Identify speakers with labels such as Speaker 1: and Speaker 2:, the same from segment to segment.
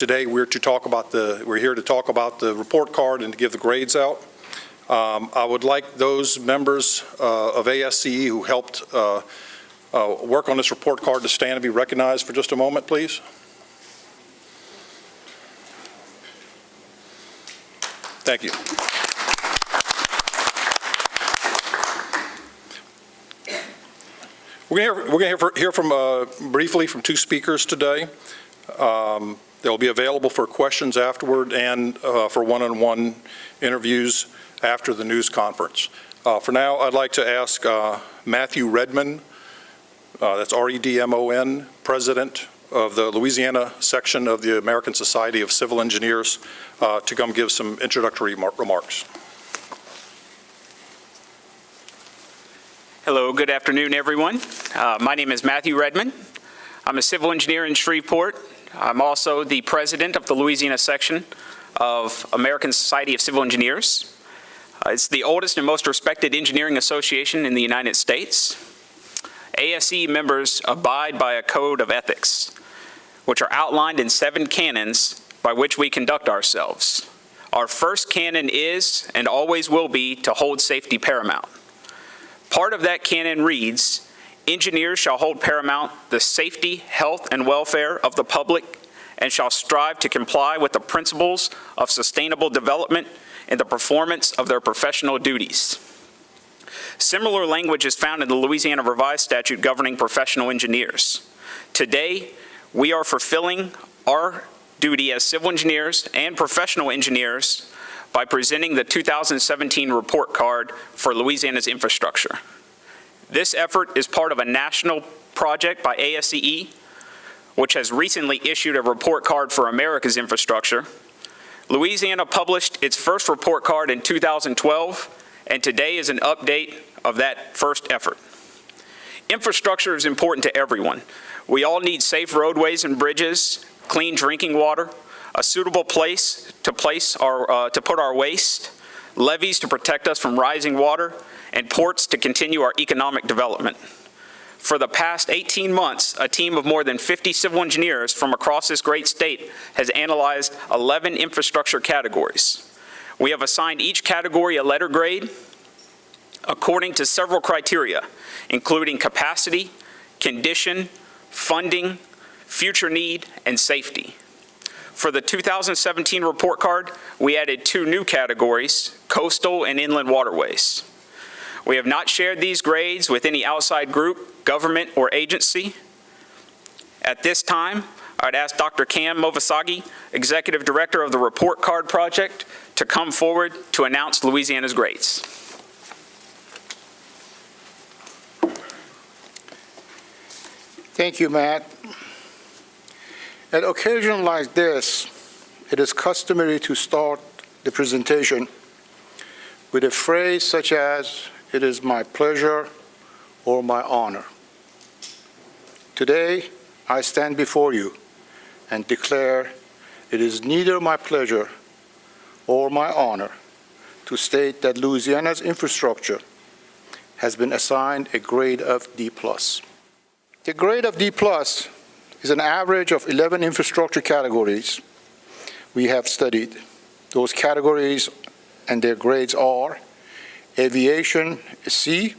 Speaker 1: Today we're here to talk about the report card and to give the grades out. I would like those members of ASCE who helped work on this report card to stand and be recognized for just a moment, please. Thank you. We're going to hear from briefly from two speakers today. They'll be available for questions afterward and for one-on-one interviews after the news conference. For now, I'd like to ask Matthew Redmon, that's R-E-D-M-O-N, President of the Louisiana section of the American Society of Civil Engineers, to come give some introductory remarks.
Speaker 2: Hello, good afternoon, everyone. My name is Matthew Redmon. I'm a civil engineer in Shreveport. I'm also the president of the Louisiana section of American Society of Civil Engineers. It's the oldest and most respected engineering association in the United States. ASCE members abide by a code of ethics, which are outlined in 7 canons by which we conduct ourselves. Our first canon is, and always will be, to hold safety paramount. Part of that canon reads, engineers shall hold paramount the safety, health, and welfare of the public and shall strive to comply with the principles of sustainable development in the performance of their professional duties. Similar language is found in the Louisiana Revised Statute governing professional engineers. Today, we are fulfilling our duty as civil engineers and professional engineers by presenting the 2017 report card for Louisiana's infrastructure. This effort is part of a national project by ASCE, which has recently issued a report card for America's infrastructure. Louisiana published its first report card in 2012, and today is an update of that first effort. Infrastructure is important to everyone. We all need safe roadways and bridges, clean drinking water, a suitable place to put our waste, levees to protect us from rising water, and ports to continue our economic development. For the past 18 months, a team of more than 50 civil engineers from across this great state has analyzed 11 infrastructure categories. We have assigned each category a letter grade according to several criteria, including capacity, condition, funding, future need, and safety. For the 2017 report card, we added 2 new categories, coastal and inland waterways. We have not shared these grades with any outside group, government, or agency. At this time, I'd ask Dr. Cam Movasagi, Executive Director of the Report Card Project, to come forward to announce Louisiana's grades.
Speaker 3: Thank you, Matt. At occasions like this, it is customary to start the presentation with a phrase such as, "It is my pleasure" or "my honor." Today, I stand before you and declare it is neither my pleasure or my honor to state that Louisiana's infrastructure has been assigned a grade of D+. The grade of D+ is an average of 11 infrastructure categories we have studied. Those categories and their grades are aviation, a C;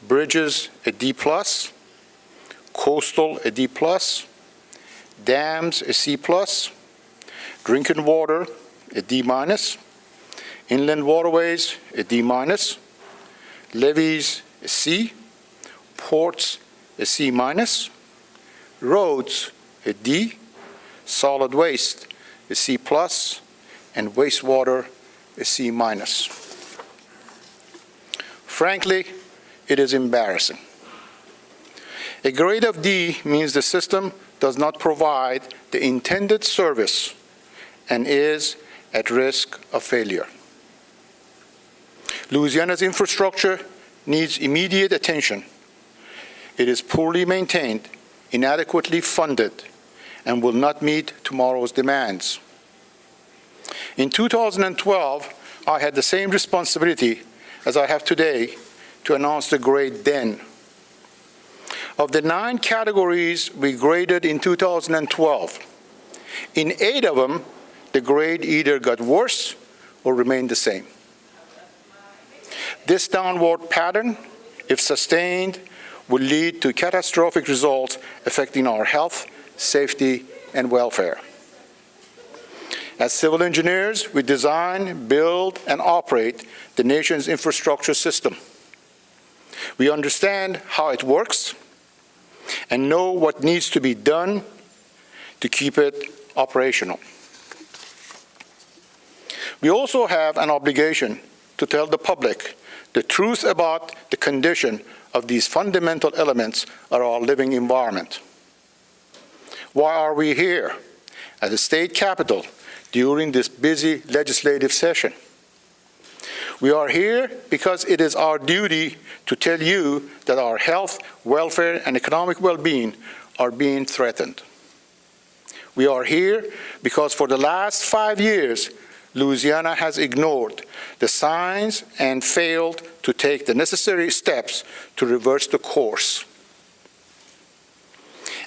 Speaker 3: bridges, a D+; coastal, a D+; dams, a C+; drinking water, a D-; inland waterways, a D-; levees, a C; ports, a C-; roads, a D; solid waste, a C+; and wastewater, a C-. Frankly, it is embarrassing. A grade of D means the system does not provide the intended service and is at risk of failure. Louisiana's infrastructure needs immediate attention. It is poorly maintained, inadequately funded, and will not meet tomorrow's demands. In 2012, I had the same responsibility as I have today to announce the grade then. Of the 9 categories we graded in 2012, In 8 of them, the grade either got worse or remained the same. This downward pattern, if sustained, will lead to catastrophic results affecting our health, safety, and welfare. As civil engineers, we design, build, and operate the nation's infrastructure system. We understand how it works and know what needs to be done to keep it operational. We also have an obligation to tell the public the truth about the condition of these fundamental elements of our living environment. Why are we here at the state capitol during this busy legislative session? We are here because it is our duty to tell you that our health, welfare, and economic well-being are being threatened. We are here because for the last 5 years, Louisiana has ignored the signs and failed to take the necessary steps to reverse the course.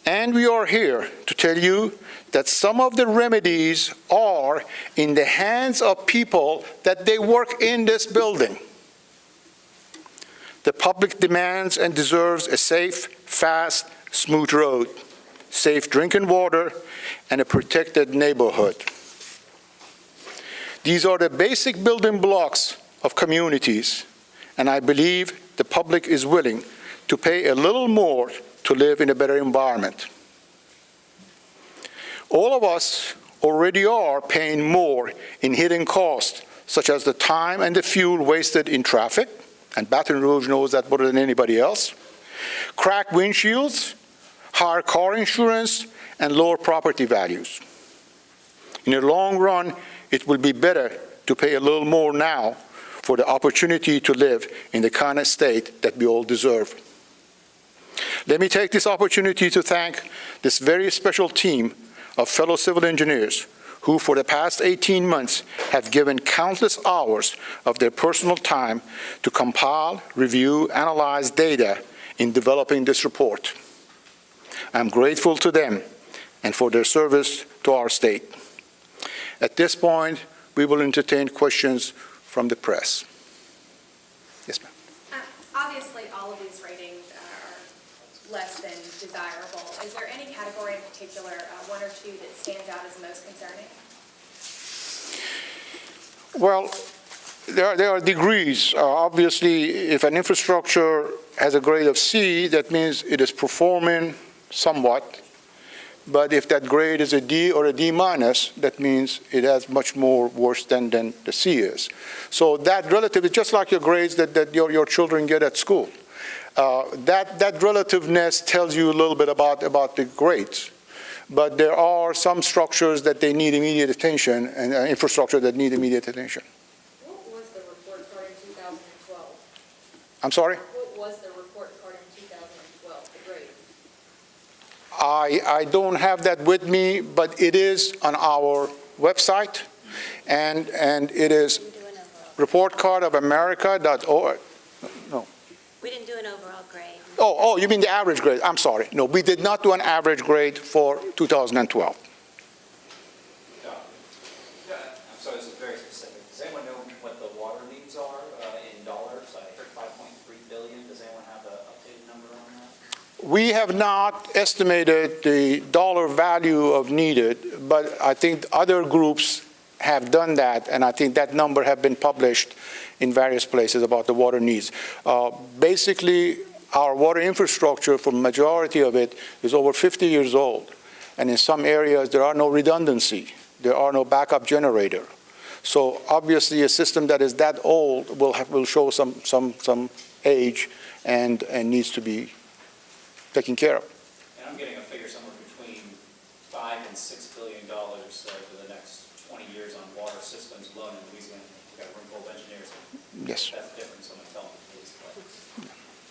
Speaker 3: And we are here to tell you that some of the remedies are in the hands of people that they work in this building. The public demands and deserves a safe, fast, smooth road, safe drinking water, and a protected neighborhood. These are the basic building blocks of communities, and I believe the public is willing to pay a little more to live in a better environment. All of us already are paying more in hidden costs, such as the time and the fuel wasted in traffic, and Baton Rouge knows that better than anybody else, cracked windshields, higher car insurance, and lower property values. In the long run, it will be better to pay a little more now for the opportunity to live in the kind of state that we all deserve. Let me take this opportunity to thank this very special team of fellow civil engineers who for the past 18 months have given countless hours of their personal time to compile, review, analyze data in developing this report. I'm grateful to them and for their service to our state. At this point, we will entertain questions from the press. Yes, ma'am.
Speaker 4: Obviously, all of these ratings are less than desirable. Is there any category in particular, one or two, that stands out as most concerning?
Speaker 3: Well, there are degrees. Obviously, if an infrastructure has a grade of C, that means it is performing somewhat. But if that grade is a D or a D minus, that means it has much more worse than the C is. So that relative is just like your grades that your children get at school. That relativeness tells you a little bit about the grades. But there are some structures that they need immediate attention and infrastructure that need immediate attention.
Speaker 4: What was the report card in 2012?
Speaker 3: I'm sorry?
Speaker 4: What was the report card in 2012, the grade?
Speaker 3: I don't have that with me, but it is on our website, and it is reportcardofamerica.org. No.
Speaker 5: We didn't do an overall grade.
Speaker 3: Oh, you mean the average grade? I'm sorry. No, we did not do an average grade for 2012.
Speaker 6: I'm sorry, this is very specific. Does anyone know what the water needs are in dollars? I heard 5.3 billion. Does anyone have an updated number on that?
Speaker 3: We have not estimated the dollar value of needed, but I think other groups have done that, and I think that number have been published in various places about the water needs. Basically, our water infrastructure, for the majority of it, is over 50 years old. And in some areas, there are no redundancy. There are no backup generator. So obviously, a system that is that old will show some age and needs to be taken care of.
Speaker 6: And I'm getting a figure somewhere between $5 and $6 billion for the next 20 years on water systems alone in Louisiana. We've got a room full of engineers.
Speaker 3: Yes.
Speaker 6: That's different, so I'm telling you, please.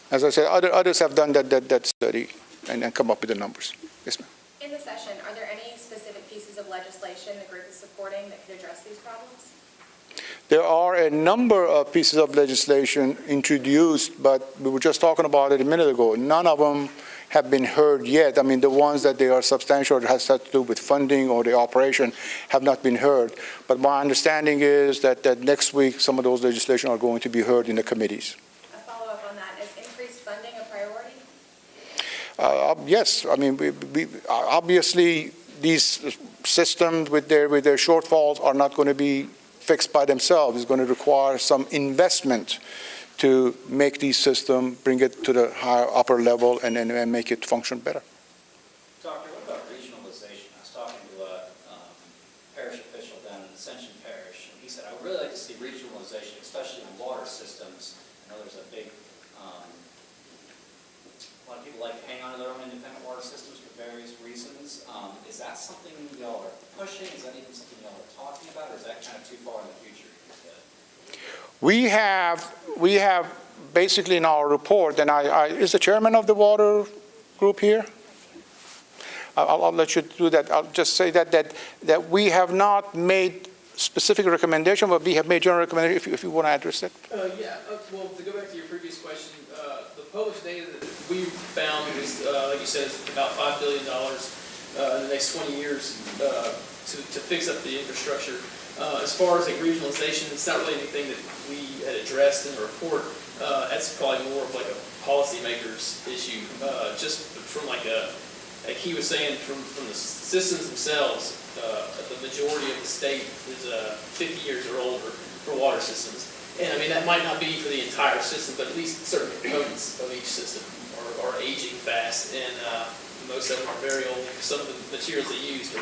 Speaker 3: As I said, others have done that study and come up with the numbers. Yes, ma'am.
Speaker 4: In the session, are there any specific pieces of legislation the group is supporting that could address these problems?
Speaker 3: There are a number of pieces of legislation introduced, but we were just talking about it a minute ago. None of them have been heard yet. I mean, the ones that they are substantial, that has to do with funding or the operation, have not been heard. But my understanding is that next week, some of those legislation are going to be heard in the committees.
Speaker 4: A follow-up on that, is increased funding a priority?
Speaker 3: Yes, I mean, obviously, these systems with their shortfalls are not going to be fixed by themselves. It's going to require some investment to make these systems, bring it to the higher upper level, and make it function better.
Speaker 6: Doctor, what about regionalization? I was talking to a parish official down in Ascension Parish, and he said, I would really like to see regionalization, especially in water systems. I know there's a big, a lot of people like to hang on to their own independent water systems for various reasons. Is that something y'all are pushing? Is that even something y'all are talking about, or is that kind of too far in the future?
Speaker 3: We have basically in our report, and is the chairman of the water group here? I'll let you do that. I'll just say that we have not made specific recommendation, but we have made general recommendation, if you want to address it.
Speaker 7: Well, to go back to your previous question, the published data that we found is, like you said, it's about $5 billion in the next 20 years to fix up the infrastructure. As far as like regionalization, it's not really anything that we had addressed in the report. That's probably more of like a policymaker's issue. Just from like he was saying, from the systems themselves, the majority of the state is 50 years or older for water systems. And I mean, that might not be for the entire system, but at least certain components of each system are aging fast, and most of them are very old. Some of the materials they used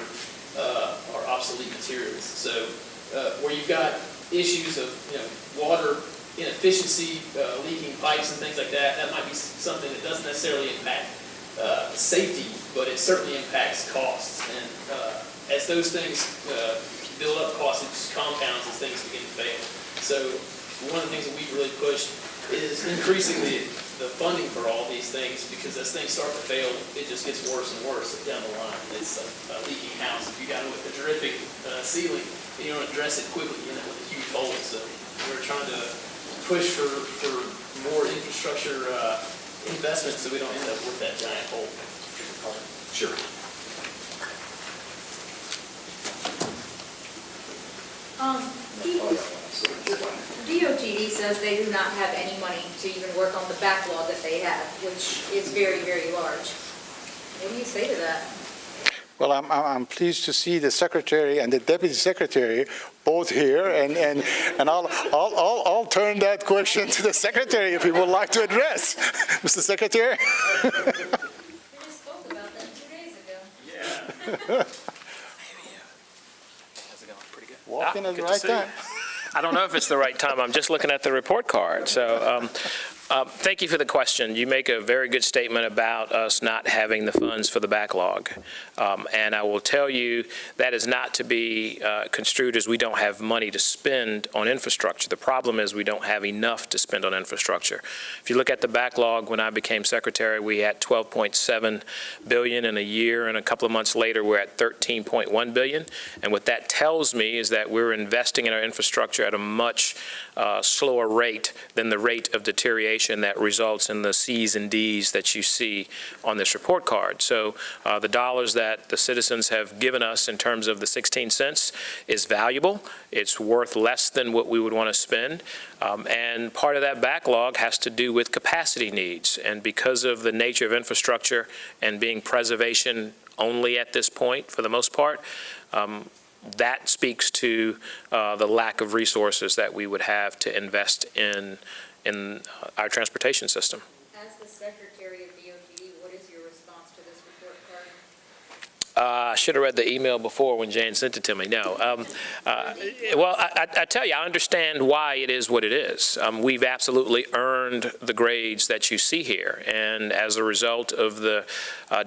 Speaker 7: are obsolete materials. So where you've got issues of water inefficiency, leaking pipes and things like that, that might be something that doesn't necessarily impact safety, but it certainly impacts costs. And as those things build up costs, it just compounds as things begin to fail. So one of the things that we've really pushed is increasing the funding for all these things, because as things start to fail, it just gets worse and worse down the line. It's a leaking house. If you got it with a dripping ceiling, and you don't address it quickly, you end up with a huge hole. So we're trying to push for more infrastructure investment so we don't end up with that giant hole.
Speaker 1: Sure.
Speaker 8: DOTD says they do not have any money to even work on the backlog that they have, which is very, very large. What do you say to that?
Speaker 3: Well, I'm pleased to see the secretary and the deputy secretary both here, and I'll turn that question to the secretary if he would like to address. Mr. Secretary?
Speaker 8: We just spoke about that 2 days ago.
Speaker 7: Yeah.
Speaker 9: How's it going? Pretty good.
Speaker 3: Walking at the
Speaker 9: Good to
Speaker 3: right
Speaker 9: see you.
Speaker 3: time.
Speaker 9: I don't know if it's the right time. I'm just looking at the report card. So thank you for the question. You make a very good statement about us not having the funds for the backlog. And I will tell you that is not to be construed as we don't have money to spend on infrastructure. The problem is we don't have enough to spend on infrastructure. If you look at the backlog, when I became secretary, we had $12.7 billion in a year, and a couple of months later, we're at $13.1 billion. And what that tells me is that we're investing in our infrastructure at a much slower rate than the rate of deterioration that results in the C's and D's that you see on this report card. So the dollars that the citizens have given us in terms of the 16 cents is valuable. It's worth less than what we would want to spend. And part of that backlog has to do with capacity needs. And because of the nature of infrastructure and being preservation only at this point, for the most part, that speaks to the lack of resources that we would have to invest in our transportation system.
Speaker 8: As the secretary of DOTD, what is your response to this report card?
Speaker 9: I should have read the email before when Jane sent it to me. No. Well, I tell you, I understand why it is what it is. We've absolutely earned the grades that you see here. And as a result of the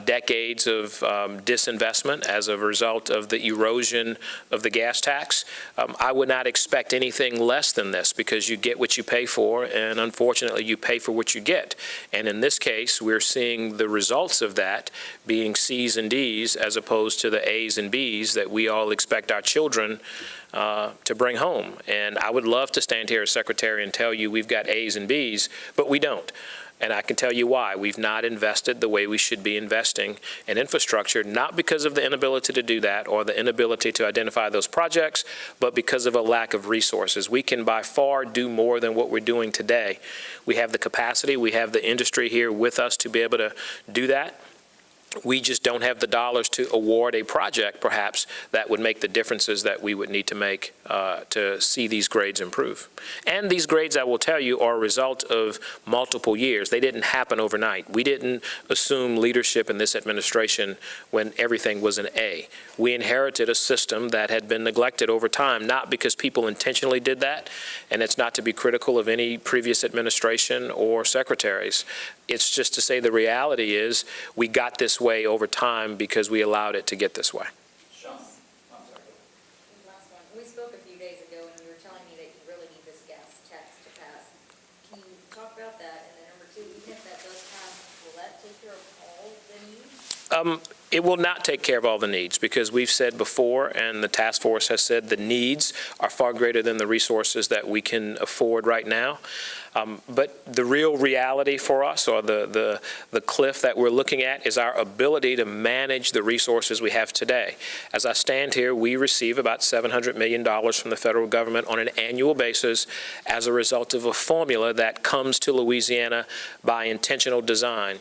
Speaker 9: decades of disinvestment, as a result of the erosion of the gas tax, I would not expect anything less than this, because you get what you pay for, and unfortunately you pay for what you get. And in this case, we're seeing the results of that being C's and D's as opposed to the A's and B's that we all expect our children to bring home. And I would love to stand here as secretary and tell you we've got A's and B's, but we don't. And I can tell you why. We've not invested the way we should be investing in infrastructure, not because of the inability to do that or the inability to identify those projects, but because of a lack of resources. We can by far do more than what we're doing today. We have the capacity, we have the industry here with us to be able to do that. We just don't have the dollars to award a project, perhaps, that would make the differences that we would need to make to see these grades improve. And these grades, I will tell you, are a result of multiple years. They didn't happen overnight. We didn't assume leadership in this administration when everything was an A. We inherited a system that had been neglected over time, not because people intentionally did that, and it's not to be critical of any previous administration or secretaries. It's just to say the reality is we got this way over time because we allowed it to get this way.
Speaker 6: Sean, I'm sorry.
Speaker 8: Last one. We spoke a few days ago, and you were telling me that you really need this gas tax to pass. Can you talk about that? And then number two, even if that does pass, will that take care of all the needs?
Speaker 9: It will not take care of all the needs because we've said before, and the task force has said, the needs are far greater than the resources that we can afford right now. But the real reality for us, or the cliff that we're looking at, is our ability to manage the resources we have today. As I stand here, we receive about $700 million from the federal government on an annual basis as a result of a formula that comes to Louisiana by intentional design.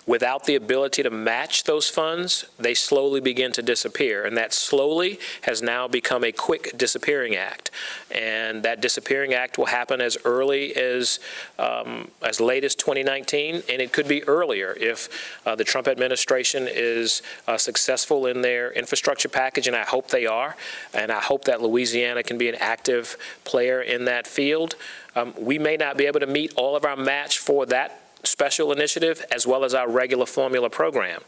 Speaker 9: Without the ability to match those funds, they slowly begin to disappear. And that slowly has now become a quick disappearing act. And that disappearing act will happen as early as late as 2019, and it could be earlier if the Trump administration is successful in their infrastructure package, and I hope they are. And I hope that Louisiana can be an active player in that field. We may not be able to meet all of our match for that special initiative as well as our regular formula program.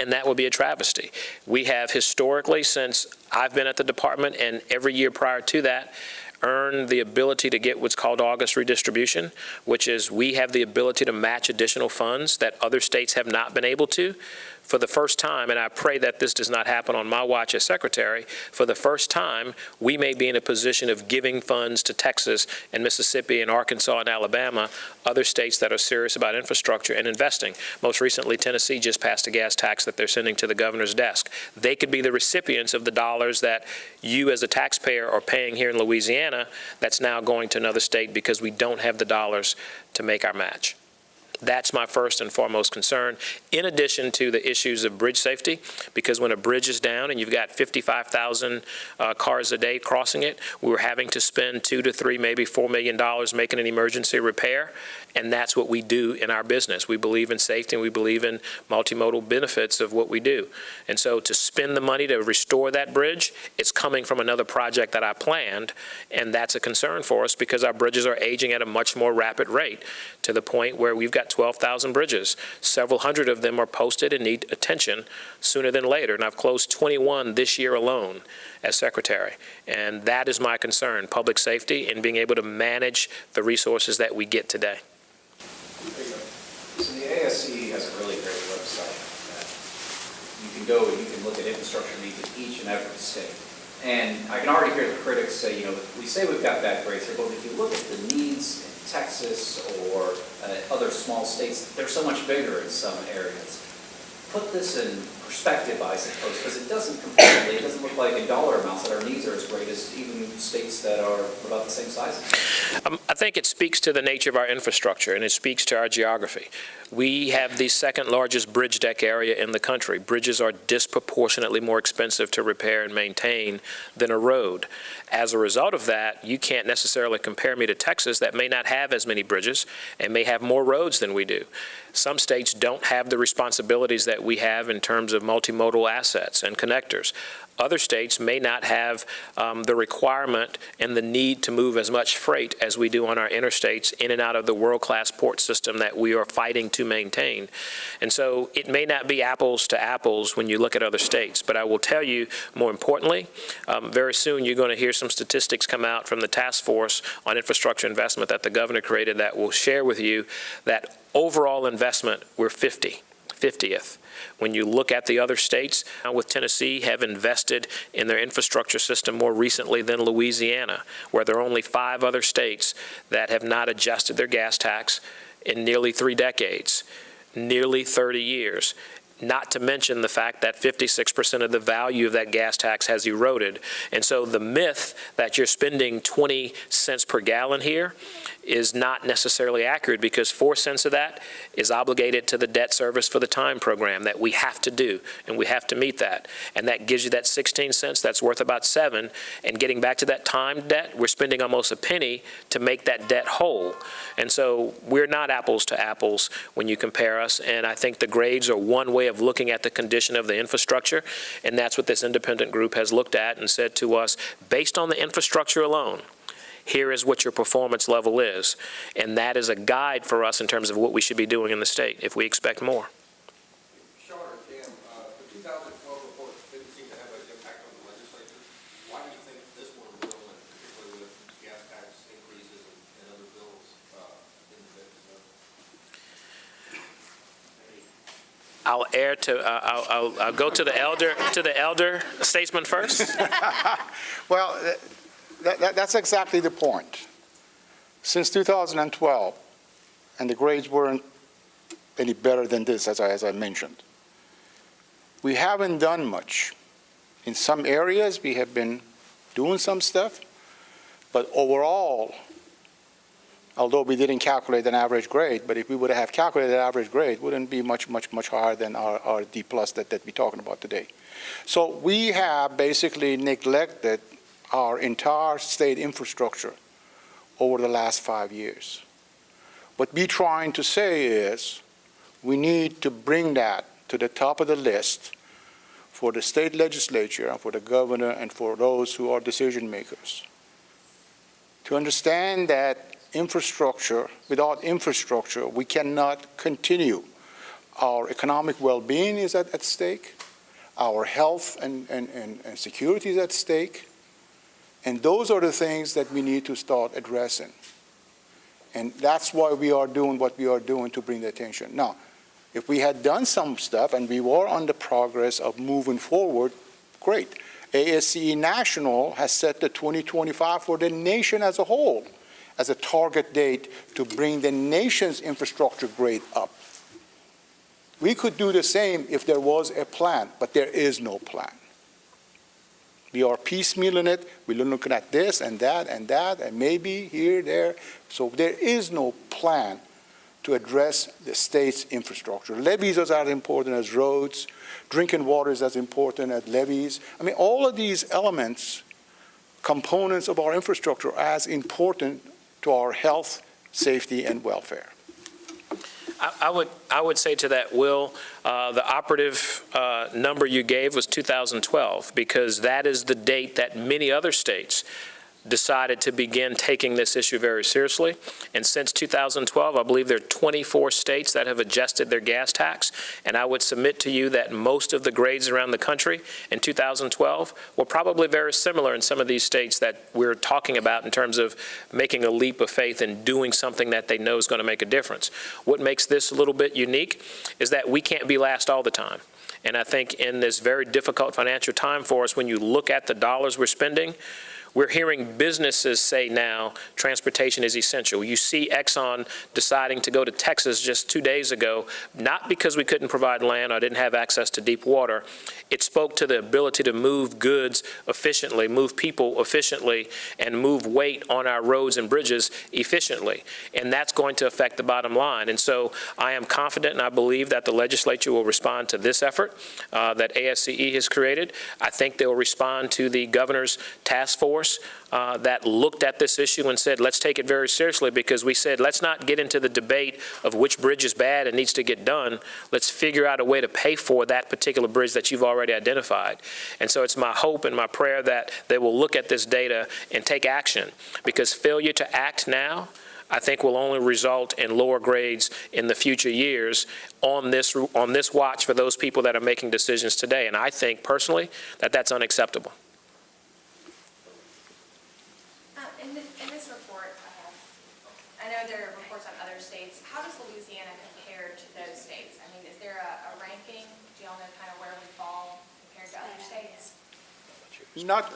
Speaker 9: And that would be a travesty. We have historically, since I've been at the department and every year prior to that, earned the ability to get what's called August redistribution, which is we have the ability to match additional funds that other states have not been able to. For the first time, and I pray that this does not happen on my watch as secretary, for the first time, we may be in a position of giving funds to Texas and Mississippi and Arkansas and Alabama, other states that are serious about infrastructure and investing. Most recently, Tennessee just passed a gas tax that they're sending to the governor's desk. They could be the recipients of the dollars that you as a taxpayer are paying here in Louisiana that's now going to another state because we don't have the dollars to make our match. That's my first and foremost concern, in addition to the issues of bridge safety, because when a bridge is down and you've got 55,000 cars a day crossing it, we were having to spend $2 to $3, maybe $4 million making an emergency repair, and that's what we do in our business. We believe in safety and we believe in multimodal benefits of what we do. And so to spend the money to restore that bridge, it's coming from another project that I planned, and that's a concern for us because our bridges are aging at a much more rapid rate to the point where we've got 12,000 bridges. Several hundred of them are posted and need attention sooner than later. And I've closed 21 this year alone as secretary. And that is my concern, public safety and being able to manage the resources that we get today.
Speaker 6: So the ASC has a really great website that you can go and you can look at infrastructure needs in each and every state. And I can already hear the critics say, you know, we say we've got bad grades here, but if you look at the needs in Texas or other small states, they're so much bigger in some areas. Put this in perspective, I suppose, because it doesn't look like in dollar amounts that our needs are as great as even states that are about the same size.
Speaker 9: I think it speaks to the nature of our infrastructure, and it speaks to our geography. We have the second largest bridge deck area in the country. Bridges are disproportionately more expensive to repair and maintain than a road. As a result of that, you can't necessarily compare me to Texas that may not have as many bridges and may have more roads than we do. Some states don't have the responsibilities that we have in terms of multimodal assets and connectors. Other states may not have the requirement and the need to move as much freight as we do on our interstates in and out of the world-class port system that we are fighting to maintain. And so it may not be apples to apples when you look at other states, but I will tell you, more importantly, very soon you're going to hear some statistics come out from the task force on infrastructure investment that the governor created that will share with you that overall investment, we're 50th. When you look at the other states, with Tennessee, have invested in their infrastructure system more recently than Louisiana, where there are only 5 other states that have not adjusted their gas tax in nearly 3 decades, nearly 30 years. Not to mention the fact that 56% of the value of that gas tax has eroded. And so the myth that you're spending 20 cents per gallon here is not necessarily accurate, because 4 cents of that is obligated to the debt service for the time program that we have to do, and we have to meet that. And that gives you that 16 cents, that's worth about 7. And getting back to that time debt, we're spending almost a penny to make that debt whole. And so we're not apples to apples when you compare us, and I think the grades are one way of looking at the condition of the infrastructure, and that's what this independent group has looked at and said to us, based on the infrastructure alone, here is what your performance level is. And that is a guide for us in terms of what we should be doing in the state if we expect more.
Speaker 10: Sean or Kim, the 2012 report didn't seem to have an impact on the legislature. Why do you think this one will, and particularly with gas tax increases and other bills in the mix?
Speaker 9: I'll go to the elder statesman first.
Speaker 3: Well, that's exactly the point. Since 2012, and the grades weren't any better than this, as I mentioned, we haven't done much. In some areas, we have been doing some stuff, but overall, although we didn't calculate an average grade, but if we would have calculated an average grade, it wouldn't be much higher than our D+ that we're talking about today. So we have basically neglected our entire state infrastructure over the last 5 years. What we're trying to say is we need to bring that to the top of the list for the state legislature and for the governor and for those who are decision makers, to understand that infrastructure, without infrastructure, we cannot continue. Our economic well-being is at stake, our health and security is at stake, and those are the things that we need to start addressing. And that's why we are doing what we are doing to bring the attention. Now, if we had done some stuff and we were on the progress of moving forward, great. ASCE National has set the 2025 for the nation as a whole as a target date to bring the nation's infrastructure grade up. We could do the same if there was a plan, but there is no plan. We are piecemealing it. We're looking at this and that and that and maybe here, there. So there is no plan to address the state's infrastructure. Levees are as important as roads. Drinking water is as important as levees. I mean, all of these elements, components of our infrastructure are as important to our health, safety, and welfare.
Speaker 9: I would say to that, Will, the operative number you gave was 2012, because that is the date that many other states decided to begin taking this issue very seriously. And since 2012, I believe there are 24 states that have adjusted their gas tax. And I would submit to you that most of the grades around the country in 2012 were probably very similar in some of these states that we're talking about in terms of making a leap of faith and doing something that they know is going to make a difference. What makes this a little bit unique is that we can't be last all the time. And I think in this very difficult financial time for us, when you look at the dollars we're spending, we're hearing businesses say now transportation is essential. You see Exxon deciding to go to Texas just 2 days ago, not because we couldn't provide land or didn't have access to deep water. It spoke to the ability to move goods efficiently, move people efficiently, and move weight on our roads and bridges efficiently. And that's going to affect the bottom line. And so I am confident and I believe that the legislature will respond to this effort that ASCE has created. I think they will respond to the governor's task force that looked at this issue and said, let's take it very seriously, because we said, let's not get into the debate of which bridge is bad and needs to get done. Let's figure out a way to pay for that particular bridge that you've already identified. And so it's my hope and my prayer that they will look at this data and take action, because failure to act now, I think, will only result in lower grades in the future years on this watch for those people that are making decisions today. And I think personally that that's unacceptable.
Speaker 4: In this report, I know there are reports on other states. How does Louisiana compare to those states? I mean, is there a ranking? Do y'all know kind of where we fall compared to other states?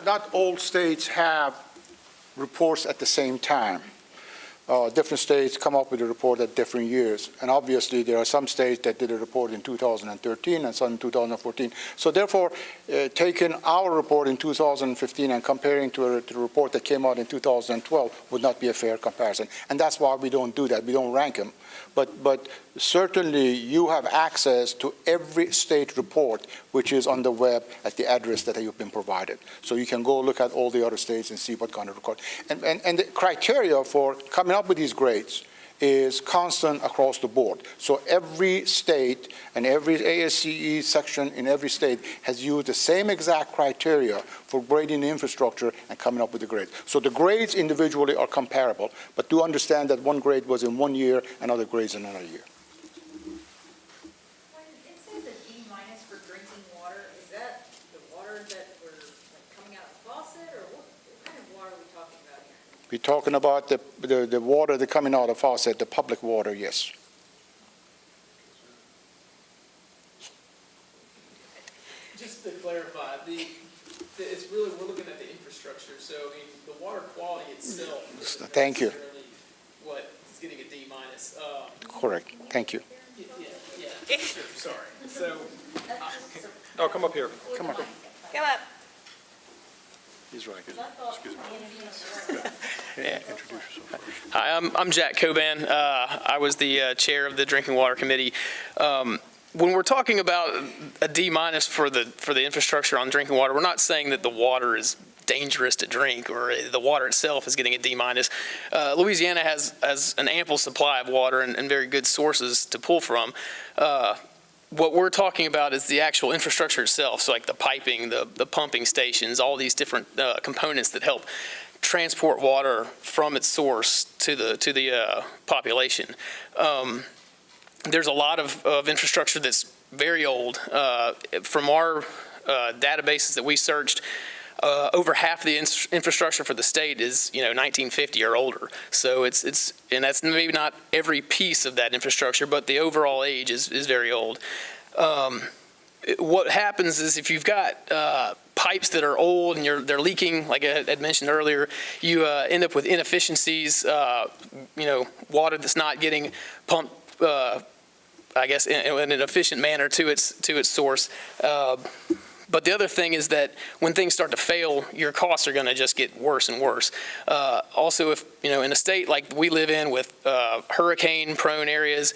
Speaker 3: Not all states have reports at the same time. different states come up with a report at different years. And obviously, there are some states that did a report in 2013 and some in 2014. So therefore, taking our report in 2015 and comparing to the report that came out in 2012 would not be a fair comparison. And that's why we don't do that. We don't rank them. But certainly, you have access to every state report, which is on the web at the address that you've been provided. So you can go look at all the other states and see what kind of record. And the criteria for coming up with these grades is constant across the board. So every state and every ASCE section in every state has used the same exact criteria for grading the infrastructure and coming up with the grade. So the grades individually are comparable, but do understand that one grade was in one year and other grades in another year.
Speaker 8: When it says a D minus for drinking water, is that the water that we're like coming out of the faucet, or what kind of water are we talking about here?
Speaker 3: We're talking about the water that's coming out of the faucet, the public water, yes.
Speaker 7: Just to clarify, it's really, we're looking at the infrastructure, so, I mean, the water quality itself. isn't
Speaker 3: Thank you.
Speaker 7: necessarily What is getting a D minus.
Speaker 3: Correct. Thank you.
Speaker 7: Yeah, sure, sorry. So,
Speaker 1: Oh, come up here.
Speaker 3: Come on.
Speaker 5: Come up.
Speaker 3: He's right.
Speaker 1: Introduce yourself.
Speaker 11: Hi, I'm Jack Coban. I was the chair of the Drinking Water Committee. When we're talking about a D minus for the infrastructure on drinking water, we're not saying that the water is dangerous to drink or the water itself is getting a D minus. Louisiana has an ample supply of water and very good sources to pull from. What we're talking about is the actual infrastructure itself, so like the piping, the pumping stations, all these different components that help transport water from its source to the population. There's a lot of infrastructure that's very old. From our databases that we searched, over half the infrastructure for the state is 1950 or older. So and that's maybe not every piece of that infrastructure, but the overall age is very old. What happens is if you've got pipes that are old and they're leaking, like I had mentioned earlier, you end up with inefficiencies. Water that's not getting pumped, I guess, in an efficient manner to its source. But the other thing is that when things start to fail, your costs are going to just get worse and worse. Also, if in a state like we live in with hurricane-prone areas,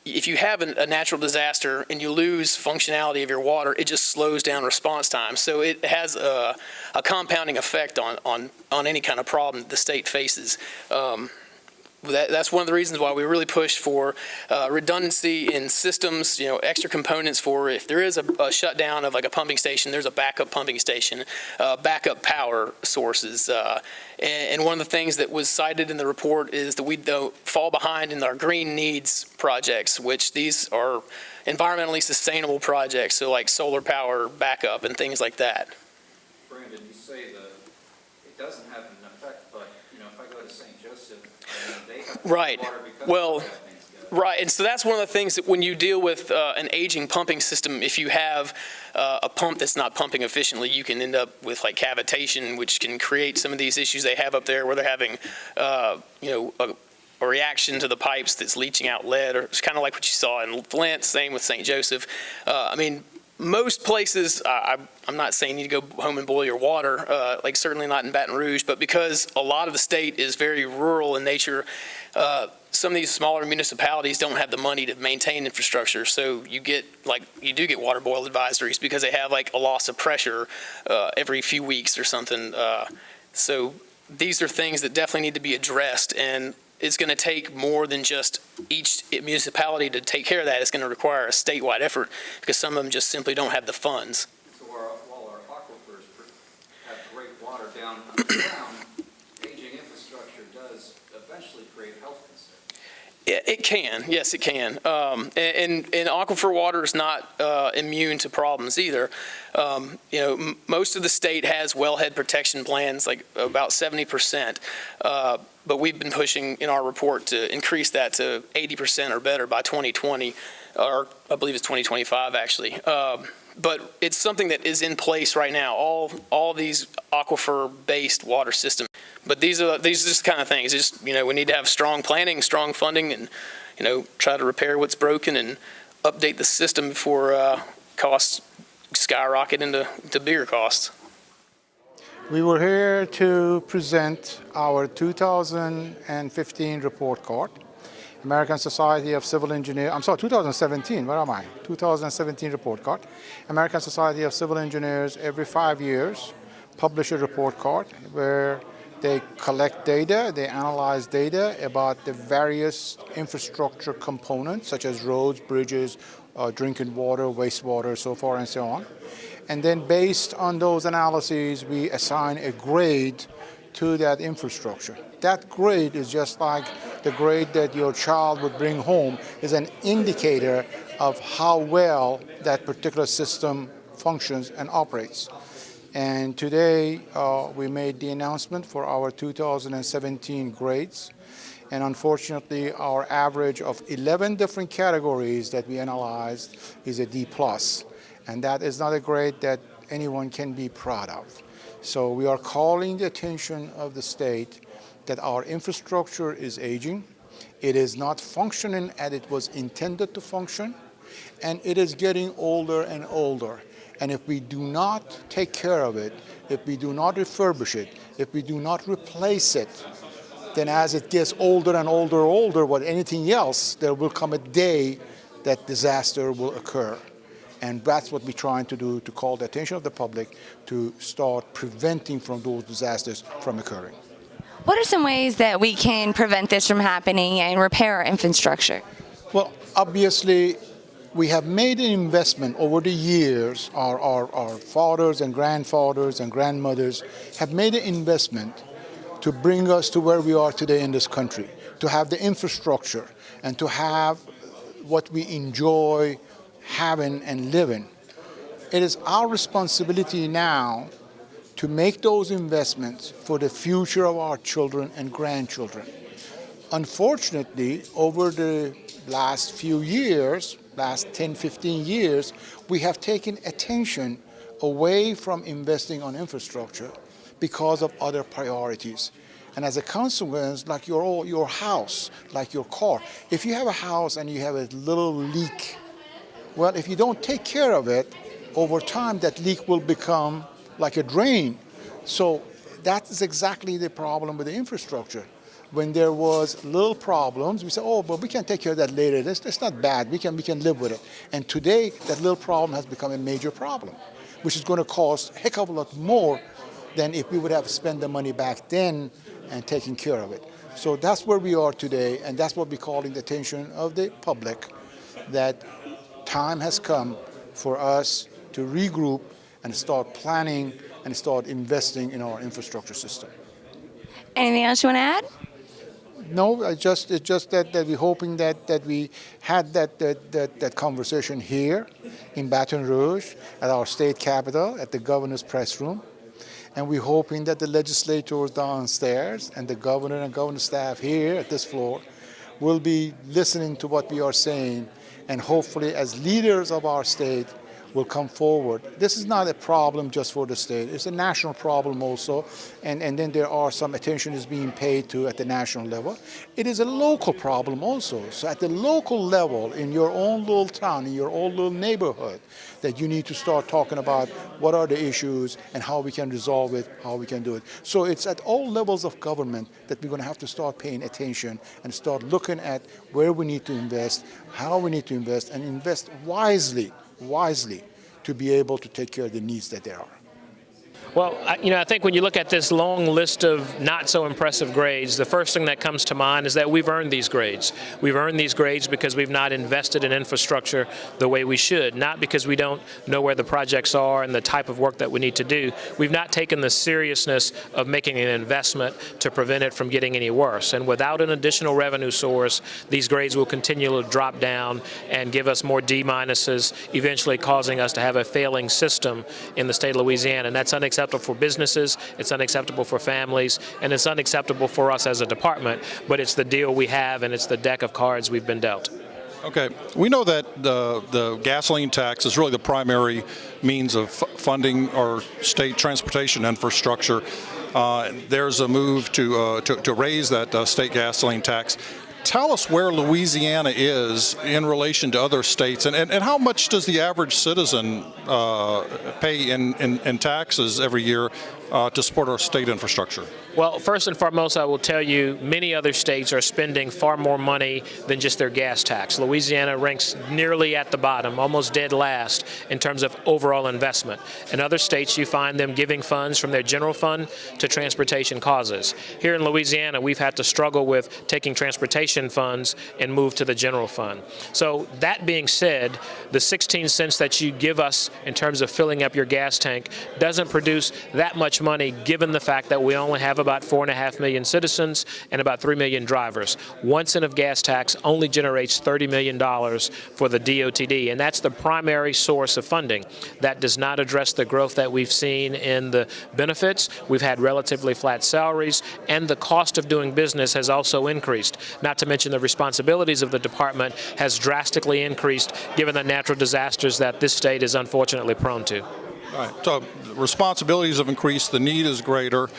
Speaker 11: if you have a natural disaster and you lose functionality of your water, it just slows down response time. So it has a compounding effect on any kind of problem that the state faces. That's one of the reasons why we really push for redundancy in systems, extra components for if there is a shutdown of like a pumping station, there's a backup pumping station, backup power sources. And one of the things that was cited in the report is that we fall behind in our green needs projects, which these are environmentally sustainable projects, so like solar power backup and things like that.
Speaker 6: Brandon, you say that it doesn't have an effect, but, if I go to St. Joseph, they have
Speaker 11: Right.
Speaker 6: water because
Speaker 11: Well,
Speaker 6: of that things go.
Speaker 11: Right, and so that's one of the things that when you deal with an aging pumping system, if you have a pump that's not pumping efficiently, you can end up with like cavitation, which can create some of these issues they have up there where they're having, a reaction to the pipes that's leaching out lead, or it's kind of like what you saw in Flint, same with St. Joseph. Most places, I'm not saying you need to go home and boil your water, like certainly not in Baton Rouge, but because a lot of the state is very rural in nature, some of these smaller municipalities don't have the money to maintain infrastructure. So you do get water boil advisories because they have like a loss of pressure every few weeks or something. So these are things that definitely need to be addressed, and it's going to take more than just each municipality to take care of that. It's going to require a statewide effort because some of them just simply don't have the funds.
Speaker 6: So while our aquifers have great water down underground, aging infrastructure does eventually create health concerns.
Speaker 11: It can, yes, it can. And aquifer water is not immune to problems either. Most of the state has wellhead protection plans, like about 70%. But we've been pushing in our report to increase that to 80% or better by 2020. or I believe it's 2025, actually. But it's something that is in place right now, all these aquifer-based water systems. But these are just kind of things. It's just, we need to have strong planning, strong funding, and, try to repair what's broken and update the system before costs skyrocket into bigger costs.
Speaker 3: We were here to present our 2015 report card. American Society of Civil Engineers, 2017, where am I? 2017 report card. American Society of Civil Engineers every 5 years publish a report card where they collect data, they analyze data about the various infrastructure components such as roads, bridges, drinking water, wastewater, so far and so on. And then based on those analyses, we assign a grade to that infrastructure. That grade is just like the grade that your child would bring home, is an indicator of how well that particular system functions and operates. And today we made the announcement for our 2017 grades. And unfortunately, our average of 11 different categories that we analyzed is a D+. And that is not a grade that anyone can be proud of. So we are calling the attention of the state that our infrastructure is aging. It is not functioning as it was intended to function, and it is getting older and older. And if we do not take care of it, if we do not refurbish it, if we do not replace it, then as it gets older and older, with anything else, there will come a day that disaster will occur. And that's what we're trying to do, to call the attention of the public to start preventing from those disasters from occurring.
Speaker 4: What are some ways that we can prevent this from happening and repair our infrastructure?
Speaker 3: Well, obviously, we have made an investment over the years. Our fathers and grandfathers and grandmothers have made an investment to bring us to where we are today in this country, to have the infrastructure and to have what we enjoy having and living. It is our responsibility now to make those investments for the future of our children and grandchildren. Unfortunately, over the last few years, last 10, 15 years, we have taken attention away from investing on infrastructure because of other priorities. And as a consequence, like your house, like your car, if you have a house and you have a little leak, well, if you don't take care of it, over time that leak will become like a drain. So that is exactly the problem with the infrastructure. When there was little problems, we said, oh, but we can take care of that later. That's not bad. We can live with it. And today, that little problem has become a major problem, which is going to cost a heck of a lot more than if we would have spent the money back then and taken care of it. So that's where we are today, and that's what we're calling the attention of the public, that time has come for us to regroup and start planning and start investing in our infrastructure system.
Speaker 4: Anything else you want to add?
Speaker 3: No, it's just that we're hoping that we had that conversation here in Baton Rouge at our state capitol at the governor's press room. And we're hoping that the legislators downstairs and the governor and governor staff here at this floor will be listening to what we are saying, and hopefully as leaders of our state will come forward. This is not a problem just for the state. It's a national problem also, and then there are some attention is being paid to at the national level. It is a local problem also. So at the local level, in your own little town, in your own little neighborhood, that you need to start talking about what are the issues and how we can resolve it, how we can do it. So it's at all levels of government that we're going to have to start paying attention and start looking at where we need to invest, how we need to invest, and invest wisely to be able to take care of the needs that there are.
Speaker 9: Well, I think when you look at this long list of not so impressive grades, the first thing that comes to mind is that we've earned these grades. We've earned these grades because we've not invested in infrastructure the way we should, not because we don't know where the projects are and the type of work that we need to do. We've not taken the seriousness of making an investment to prevent it from getting any worse. And without an additional revenue source, these grades will continue to drop down and give us more D-minuses, eventually causing us to have a failing system in the state of Louisiana. And that's unacceptable for businesses, it's unacceptable for families, and it's unacceptable for us as a department, but it's the deal we have and it's the deck of cards we've been dealt.
Speaker 1: Okay, we know that the gasoline tax is really the primary means of funding our state transportation infrastructure. There's a move to raise that state gasoline tax. Tell us where Louisiana is in relation to other states, and how much does the average citizen pay in taxes every year to support our state infrastructure?
Speaker 9: Well, first and foremost, I will tell you, many other states are spending far more money than just their gas tax. Louisiana ranks nearly at the bottom, almost dead last in terms of overall investment. In other states, you find them giving funds from their general fund to transportation causes. Here in Louisiana, we've had to struggle with taking transportation funds and move to the general fund. So that being said, the 16 cents that you give us in terms of filling up your gas tank doesn't produce that much money, given the fact that we only have about 4.5 million citizens and about 3 million drivers. 1 cent of gas tax only generates $30 million for the DOTD, and that's the primary source of funding. That does not address the growth that we've seen in the benefits. We've had relatively flat salaries, and the cost of doing business has also increased. Not to mention the responsibilities of the department has drastically increased given the natural disasters that this state is unfortunately prone to.
Speaker 1: All right. So responsibilities have increased, the need is greater,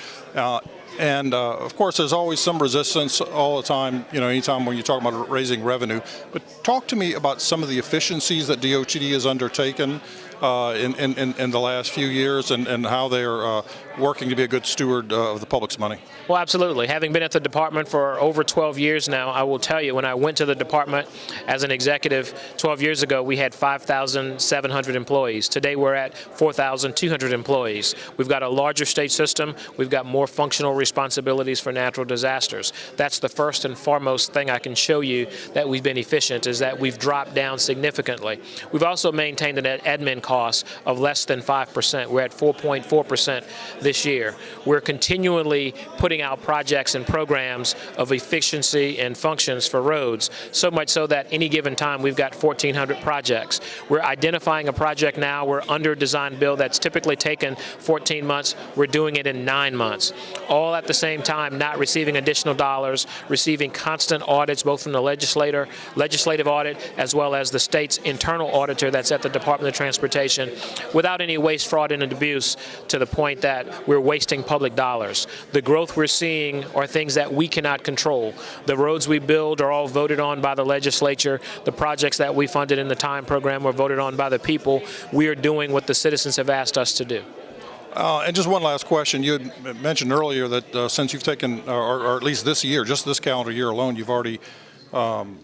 Speaker 1: and of course there's always some resistance all the time, anytime when you talk about raising revenue. But talk to me about some of the efficiencies that DOTD has undertaken in the last few years, and how they're working to be a good steward of the public's money.
Speaker 9: Well, absolutely. Having been at the department for over 12 years now, I will tell you, when I went to the department as an executive 12 years ago, we had 5,700 employees. Today, we're at 4,200 employees. We've got a larger state system. We've got more functional responsibilities for natural disasters. That's the first and foremost thing I can show you that we've been efficient, is that we've dropped down significantly. We've also maintained an admin cost of less than 5%. We're at 4.4% this year. We're continually putting out projects and programs of efficiency and functions for roads, so much so that any given time we've got 1,400 projects. We're identifying a project now. We're under design build that's typically taken 14 months. We're doing it in 9 months. All at the same time, not receiving additional dollars, receiving constant audits, both from the legislative audit, as well as the state's internal auditor that's at the Department of Transportation, without any waste, fraud, and abuse, to the point that we're wasting public dollars. The growth we're seeing are things that we cannot control. The roads we build are all voted on by the legislature. The projects that we funded in the TIME program were voted on by the people. We are doing what the citizens have asked us to do.
Speaker 1: And just one last question. You had mentioned earlier that since you've taken, or at least this year, just this calendar year alone, you've already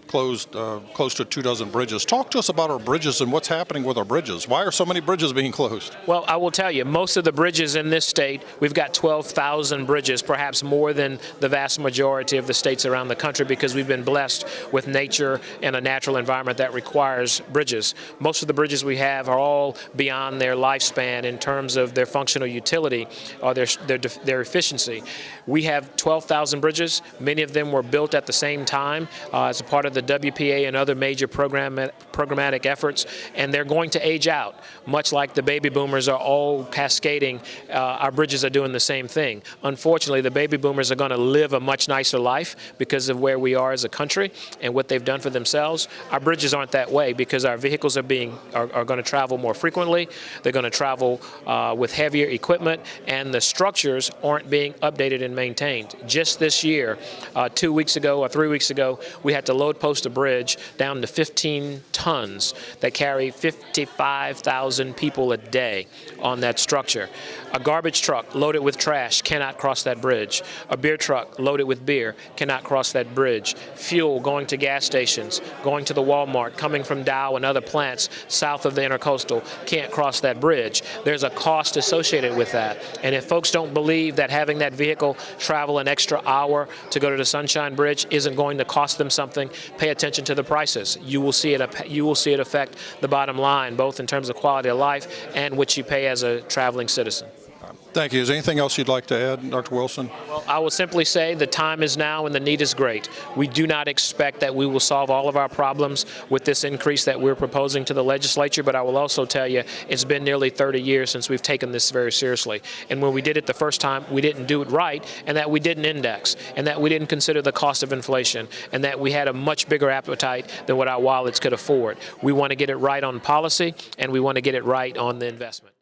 Speaker 1: closed close to 24 bridges. Talk to us about our bridges and what's happening with our bridges. Why are so many bridges being closed?
Speaker 9: Well, I will tell you, most of the bridges in this state, we've got 12,000 bridges, perhaps more than the vast majority of the states around the country, because we've been blessed with nature and a natural environment that requires bridges. Most of the bridges we have are all beyond their lifespan in terms of their functional utility or their efficiency. We have 12,000 bridges. Many of them were built at the same time as a part of the WPA and other major programmatic efforts, and they're going to age out. Much like the baby boomers are all cascading, our bridges are doing the same thing. Unfortunately, the baby boomers are going to live a much nicer life because of where we are as a country and what they've done for themselves. Our bridges aren't that way, because our vehicles are going to travel more frequently. They're going to travel with heavier equipment, and the structures aren't being updated and maintained. Just this year, 2 weeks ago or 3 weeks ago, we had to load post a bridge down to 15 tons that carry 55,000 people a day on that structure. A garbage truck loaded with trash cannot cross that bridge. A beer truck loaded with beer cannot cross that bridge. Fuel going to gas stations, going to the Walmart, coming from Dow and other plants south of the Intercoastal can't cross that bridge. There's a cost associated with that. And if folks don't believe that having that vehicle travel an extra hour to go to the Sunshine Bridge isn't going to cost them something, pay attention to the prices. You will see it affect the bottom line, both in terms of quality of life and what you pay as a traveling citizen.
Speaker 1: Thank you. Is there anything else you'd like to add, Dr. Wilson?
Speaker 9: Well, I will simply say the time is now and the need is great. We do not expect that we will solve all of our problems with this increase that we're proposing to the legislature, but I will also tell you it's been nearly 30 years since we've taken this very seriously. And when we did it the first time, we didn't do it right, and that we didn't index, and that we didn't consider the cost of inflation, and that we had a much bigger appetite than what our wallets could afford. We want to get it right on policy, and we want to get it right on the investment.